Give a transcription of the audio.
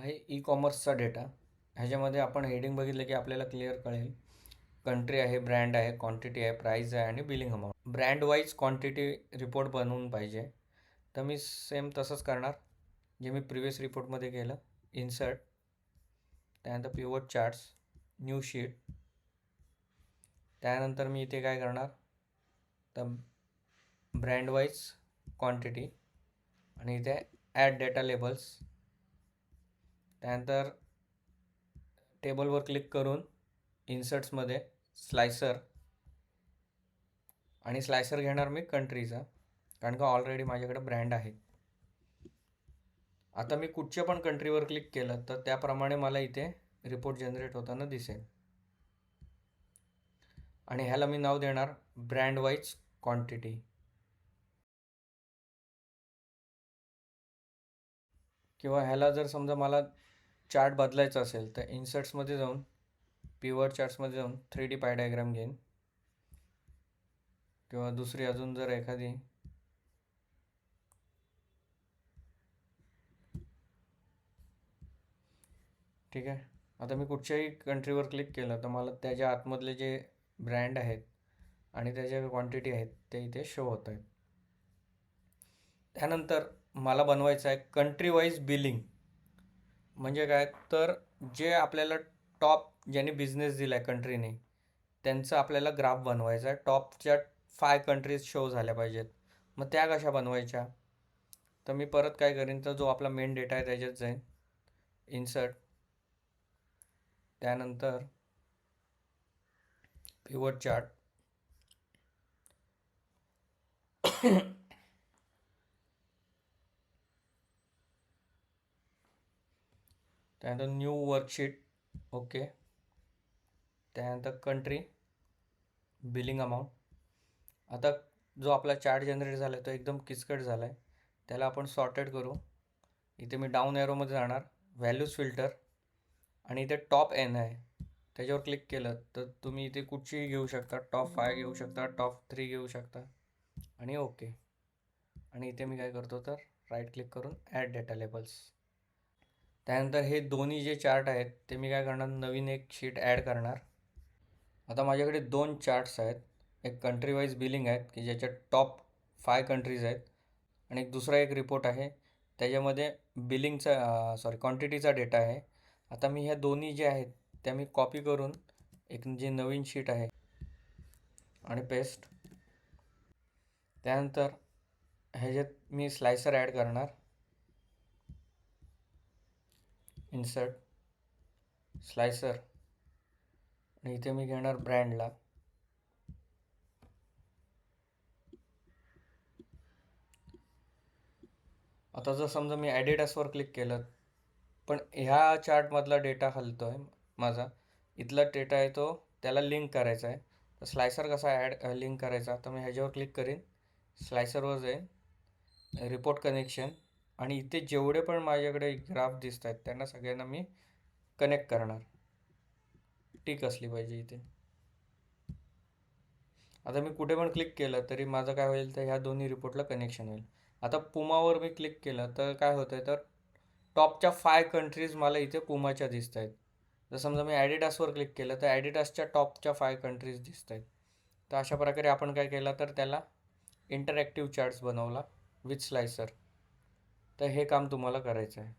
आहे ई कॉमर्सचा डेटा. ह्याच्यामध्ये आपण हेडिंग बघितलं की आपल्याला क्लिअर कळेल. कंट्री आहे, ब्रँड आहे, क्वांटिटी आहे, प्राईस आहे आणि billing amount. Brand wise quantity report बनवून पाहिजे. तर मी सेम तसंच करणार जे मी प्रिव्हियस रिपोर्टमध्ये केलं. इन्सर्ट, त्यानंतर पिवट चार्ट्स, न्यू शीट. त्यानंतर मी इथे काय करणार तर ब्रँड वाईज क्वांटिटी आणि इथे ॲड डेटा लेबल्स. त्यानंतर टेबलवर क्लिक करून इन्सर्ट्समध्ये स्लायसर आणि स्लायसर घेणार मी कंट्रीचा, कारण का ऑलरेडी माझ्याकडे ब्रँड आहे. आता मी कुठच्या पण कंट्रीवर क्लिक केलं तर त्याप्रमाणे मला इथे रिपोर्ट जनरेट होताना दिसेल. आणि ह्याला मी नाव देणार ब्रँड वाईज क्वांटिटी. किंवा ह्याला जर समजा मला चार्ट बदलायचा असेल तर इन्सर्ट्समध्ये जाऊन पिवट चार्ट्समध्ये जाऊन 3D पाय डायग्राम घेईन. किंवा दुसरी अजून जर एखादी ठीक आहे. आता मी कुठच्याही कंट्रीवर क्लिक केलं तर मला त्याच्या आतमधले जे ब्रँड आहेत आणि त्याच्या क्वांटिटी आहेत ते इथे शो होत आहेत. त्यानंतर मला बनवायचं आहे कंट्री वाईज बिलिंग. म्हणजे काय तर जे आपल्याला टॉप ज्यांनी बिझनेस दिला आहे कंट्रीने त्यांचं आपल्याला ग्राफ बनवायचा आहे. टॉपच्या 5 कंट्रीज शो झाल्या पाहिजेत. मग त्या कशा बनवायच्या तर मी परत काय करीन तर जो आपला मेन डेटा आहे त्याच्यात जाईन, इन्सर्ट, त्यानंतर पिवट चार्ट, त्यानंतर न्यू वर्कशीट. ओके. त्यानंतर कंट्री, बिलिंग अमाऊंट. आता जो आपला चार्ट जनरेट झाला आहे तो एकदम किचकट झाला आहे, त्याला आपण सॉर्टेड करू. इथे मी डाऊन एरोमध्ये जाणार, व्हॅल्यूज फिल्टर आणि इथे टॉप एन आहे त्याच्यावर क्लिक केलं तर तुम्ही इथे कुठचीही घेऊ शकता. टॉप 5 घेऊ शकता, टॉप 3 घेऊ शकता आणि ओके. आणि इथे मी काय करतो तर राईट क्लिक करून ॲड डेटा लेबल्स. त्यानंतर हे दोन्ही जे चार्ट आहेत ते मी काय करणार, नवीन एक शीट ॲड करणार. आता माझ्याकडे 2 चार्ट्स आहेत. एक कंट्री वाईज बिलिंग आहेत की ज्याच्यात टॉप 5 कंट्रीज आहेत आणि एक दुसरा एक रिपोर्ट आहे त्याच्यामध्ये बिलिंगचा क्वांटिटीचा डेटा आहे. आता मी ह्या दोन्ही जे आहेत त्या मी कॉपी करून एक जी नवीन शीट आहे आणि पेस्ट. त्यानंतर ह्याच्यात मी स्लायसर ॲड करणार, इन्सर्ट, स्लायसर आणि इथे मी घेणार ब्रँडला. आता जर समजा मी ॲडिडासवर क्लिक केलं पण ह्या चार्टमधला डेटा हलतो आहे माझा, इथला डेटा आहे तो त्याला लिंक करायचा आहे. तर स्लायसर कसा लिंक करायचा तर मी ह्याच्यावर क्लिक करीन, स्लायसरवर जाईन, रिपोर्ट कनेक्शन आणि इथे जेवढे पण माझ्याकडे ग्राफ दिसत आहेत त्यांना सगळ्यांना मी कनेक्ट करणार. टिक असली पाहिजे इथे. आता मी कुठे पण क्लिक केलं तरी माझं काय होईल तर ह्या दोन्ही रिपोर्टला कनेक्शन होईल. आता पुमावर मी क्लिक केलं तर काय होतं आहे तर टॉपच्या 5 कंट्रीज मला इथे पुमाच्या दिसत आहेत. जर समजा मी ॲडिडासवर क्लिक केलं तर ॲडिडासच्या टॉपच्या 5 कंट्रीज दिसत आहेत. तर अशा प्रकारे आपण काय केलं तर त्याला इंटरॅक्टिव्ह चार्ट्स बनवला विथ स्लायसर. तर हे काम तुम्हाला करायचं आहे.